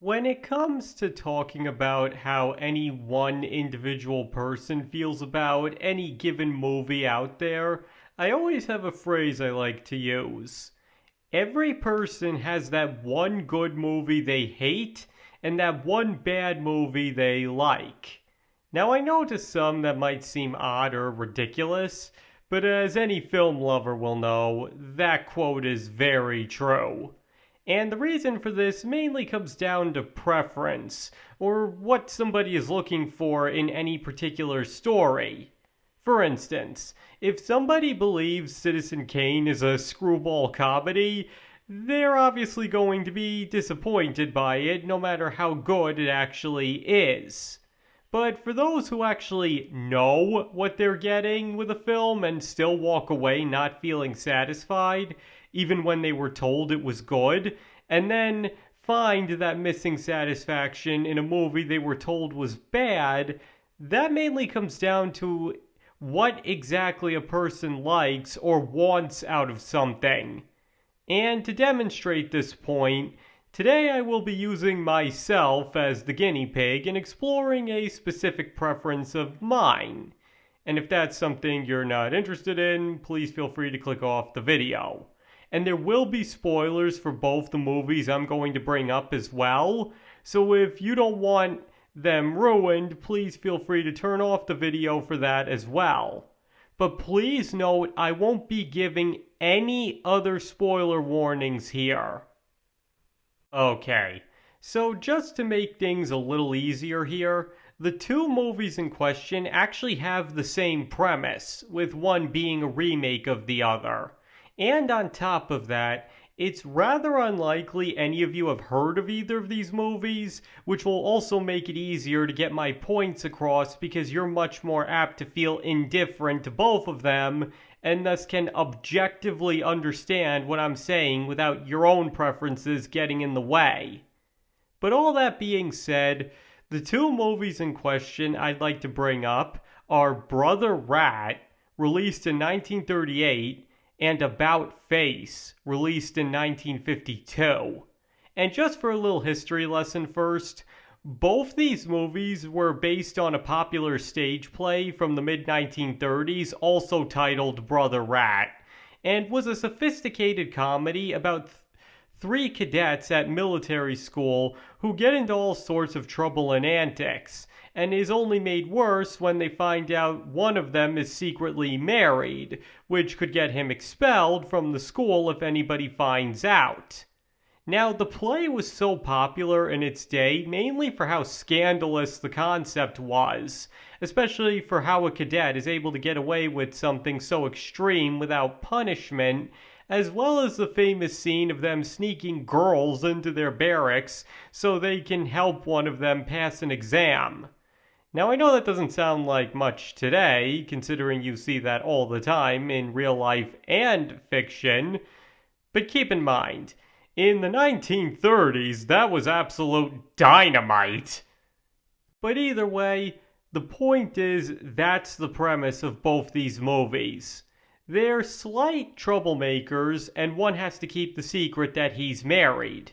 When it comes to talking about how any one individual person feels about any given movie out there, I always have a phrase I like to use. Every person has that one good movie they hate and that one bad movie they like. Now, I know to some that might seem odd or ridiculous, but as any film lover will know, that quote is very true. And the reason for this mainly comes down to preference, or what somebody is looking for in any particular story. For instance, if somebody believes Citizen Kane is a screwball comedy, they're obviously going to be disappointed by it no matter how good it actually is. But for those who actually know what they're getting with a film and still walk away not feeling satisfied, even when they were told it was good, and then find that missing satisfaction in a movie they were told was bad, that mainly comes down to what exactly a person likes or wants out of something. And to demonstrate this point, today I will be using myself as the guinea pig and exploring a specific preference of mine. And if that's something you're not interested in, please feel free to click off the video. And there will be spoilers for both the movies I'm going to bring up as well, so if you don't want them ruined, please feel free to turn off the video for that as well. But please note, I won't be giving any other spoiler warnings here. Okay, so just to make things a little easier here, the two movies in question actually have the same premise, with one being a remake of the other. And on top of that, it's rather unlikely any of you have heard of either of these movies, which will also make it easier to get my points across because you're much more apt to feel indifferent to both of them and thus can objectively understand what I'm saying without your own preferences getting in the way. But all that being said, the two movies in question I'd like to bring up are Brother Rat, released in 1938, and About Face, released in 1952. And just for a little history lesson first, both these movies were based on a popular stage play from the mid 1930s, also titled Brother Rat, and was a sophisticated comedy about three cadets at military school who get into all sorts of trouble and antics, and is only made worse when they find out one of them is secretly married, which could get him expelled from the school if anybody finds out. Now, the play was so popular in its day mainly for how scandalous the concept was, especially for how a cadet is able to get away with something so extreme without punishment, as well as the famous scene of them sneaking girls into their barracks so they can help one of them pass an exam. Now, I know that doesn't sound like much today, considering you see that all the time in real life and fiction, but keep in mind, in the 1930s, that was absolute dynamite. But either way, the point is that's the premise of both these movies. They're slight troublemakers, and one has to keep the secret that he's married.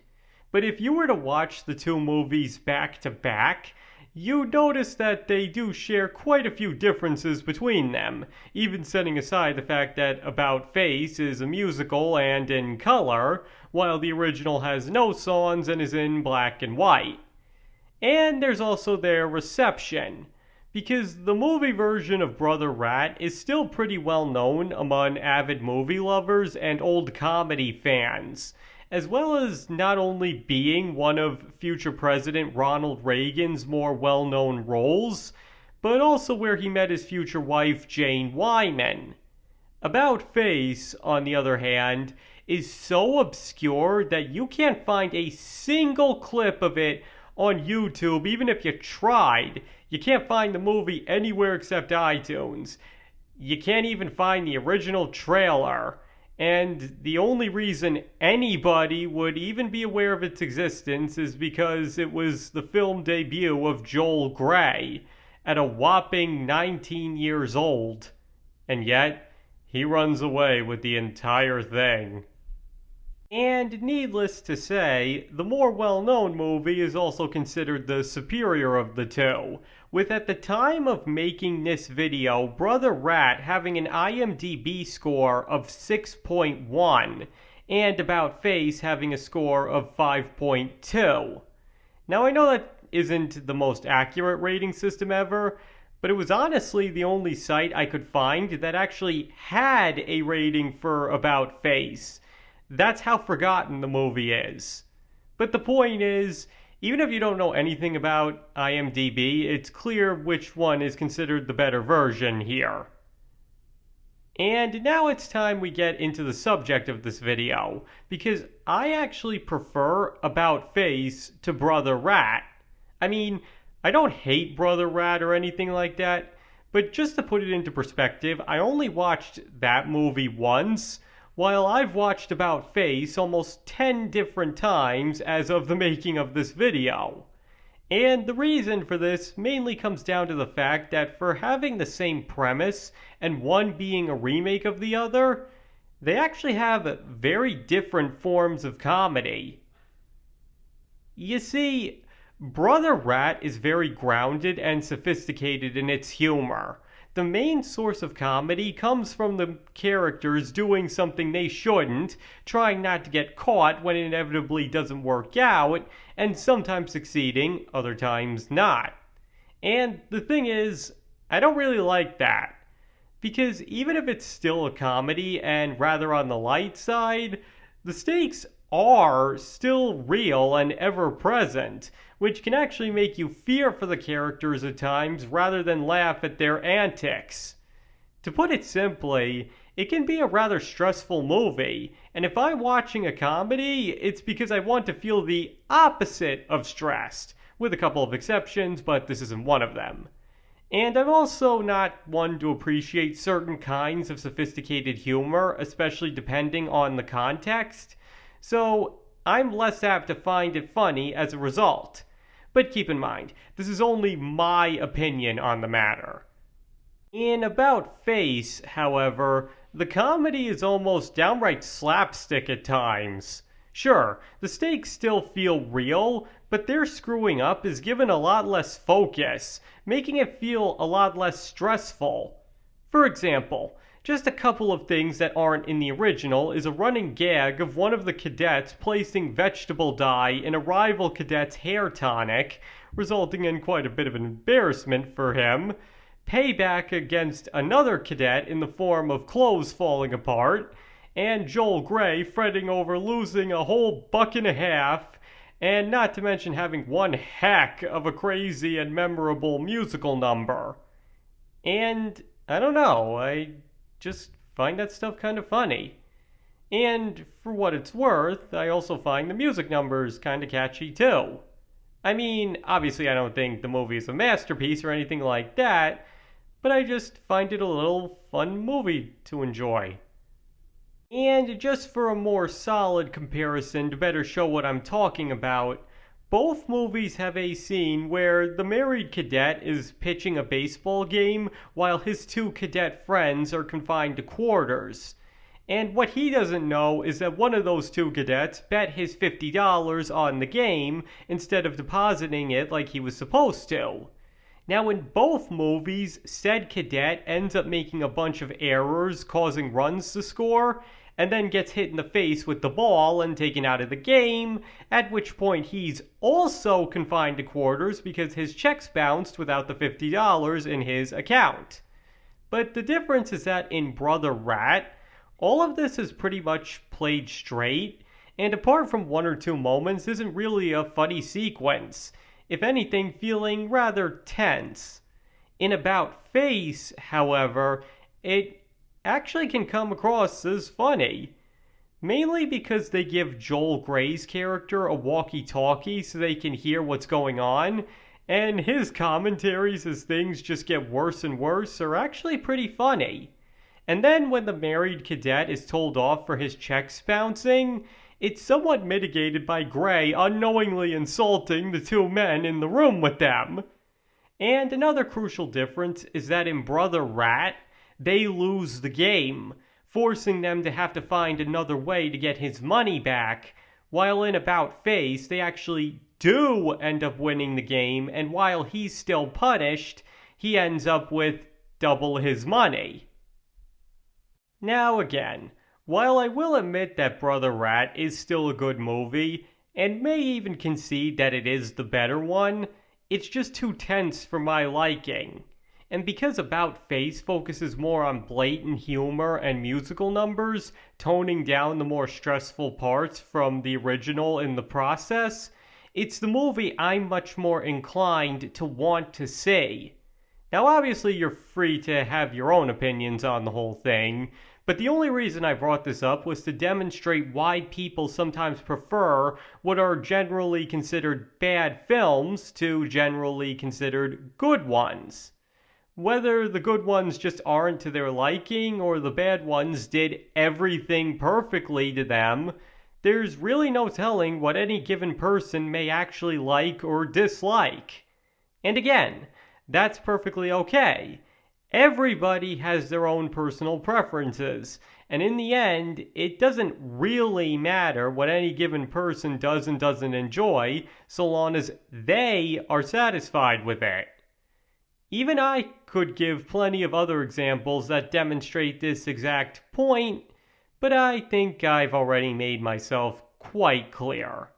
But if you were to watch the two movies back to back, you notice that they do share quite a few differences between them, even setting aside the fact that About Face is a musical and in color, while the original has no songs and is in black and white. And there's also their reception, because the movie version of Brother Rat is still pretty well known among avid movie lovers and old comedy fans, as well as not only being one of future President Ronald Reagan's more well-known roles, but also where he met his future wife Jane Wyman. About Face, on the other hand, is so obscure that you can't find a single clip of it on YouTube, even if you tried. You can't find the movie anywhere except iTunes. You can't even find the original trailer. And the only reason anybody would even be aware of its existence is because it was the film debut of Joel Grey at a whopping 19 years old. And yet, he runs away with the entire thing. And needless to say, the more well-known movie is also considered the superior of the two, with at the time of making this video, Brother Rat having an IMDb score of 6.1, and About Face having a score of 5.2. Now I know that isn't the most accurate rating system ever, but it was honestly the only site I could find that actually had a rating for About Face. That's how forgotten the movie is. But the point is, even if you don't know anything about IMDb, it's clear which one is considered the better version here. And now it's time we get into the subject of this video, because I actually prefer About Face to Brother Rat. I mean, I don't hate Brother Rat or anything like that, but just to put it into perspective, I only watched that movie once, while I've watched About Face almost 10 different times as of the making of this video. And the reason for this mainly comes down to the fact that for having the same premise and one being a remake of the other, they actually have very different forms of comedy. You see, Brother Rat is very grounded and sophisticated in its humor. The main source of comedy comes from the characters doing something they shouldn't, trying not to get caught when it inevitably doesn't work out, and sometimes succeeding, other times not. And the thing is, I don't really like that. Because even if it's still a comedy and rather on the light side, the stakes are still real and ever present, which can actually make you fear for the characters at times rather than laugh at their antics. To put it simply, it can be a rather stressful movie, and if I'm watching a comedy, it's because I want to feel the opposite of stressed, with a couple of exceptions, but this isn't one of them. And I'm also not one to appreciate certain kinds of sophisticated humor, especially depending on the context, so I'm less apt to find it funny as a result. But keep in mind, this is only my opinion on the matter. In About Face, however, the comedy is almost downright slapstick at times. Sure, the stakes still feel real, but their screwing up is given a lot less focus, making it feel a lot less stressful. For example, just a couple of things that aren't in the original is a running gag of one of the cadets placing vegetable dye in a rival cadet's hair tonic, resulting in quite a bit of an embarrassment for him, payback against another cadet in the form of clothes falling apart, and Joel Grey fretting over losing a whole $1.50, and not to mention having one heck of a crazy and memorable musical number. And I don't know, I just find that stuff kind of funny. And for what it's worth, I also find the music numbers kind of catchy too. I mean, obviously I don't think the movie is a masterpiece or anything like that, but I just find it a little fun movie to enjoy. And just for a more solid comparison to better show what I'm talking about, both movies have a scene where the married cadet is pitching a baseball game while his two cadet friends are confined to quarters. And what he doesn't know is that one of those two cadets bet his $50 on the game instead of depositing it like he was supposed to. Now in both movies, said cadet ends up making a bunch of errors causing runs to score, and then gets hit in the face with the ball and taken out of the game, at which point he's also confined to quarters because his checks bounced without the $50 in his account. But the difference is that in Brother Rat, all of this is pretty much played straight, and apart from one or two moments, isn't really a funny sequence, if anything feeling rather tense. In About Face, however, it actually can come across as funny. Mainly because they give Joel Grey's character a walkie-talkie so they can hear what's going on, and his commentaries as things just get worse and worse are actually pretty funny. And then when the married cadet is told off for his checks bouncing, it's somewhat mitigated by Grey unknowingly insulting the two men in the room with them. And another crucial difference is that in Brother Rat, they lose the game. forcing them to have to find another way to get his money back, while in About Face, they actually do end up winning the game, and while he's still punished, he ends up with double his money. Now again, while I will admit that Brother Rat is still a good movie, and may even concede that it is the better one, it's just too tense for my liking. And because About Face focuses more on blatant humor and musical numbers, toning down the more stressful parts from the original in the process, it's the movie I'm much more inclined to want to see. Now obviously you're free to have your own opinions on the whole thing, but the only reason I brought this up was to demonstrate why people sometimes prefer what are generally considered bad films to generally considered good ones. Whether the good ones just aren't to their liking or the bad ones did everything perfectly to them, there's really no telling what any given person may actually like or dislike. And again, that's perfectly okay. Everybody has their own personal preferences, and in the end, it doesn't really matter what any given person does and doesn't enjoy, so long as they are satisfied with it. Even I could give plenty of other examples that demonstrate this exact point, but I think I've already made myself quite clear.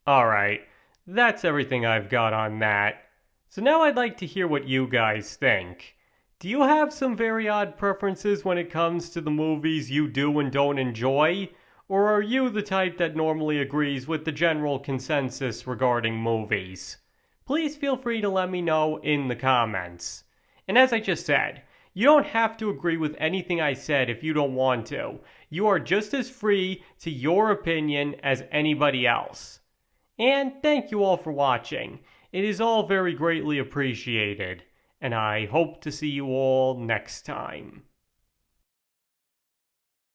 Alright, that's everything I've got on that. So now I'd like to hear what you guys think. Do you have some very odd preferences when it comes to the movies you do and don't enjoy? Or are you the type that normally agrees with the general consensus regarding movies? Please feel free to let me know in the comments. And as I just said, you don't have to agree with anything I said if you don't want to. You are just as free to your opinion as anybody else. And thank you all for watching. It is all very greatly appreciated. And I hope to see you all next time.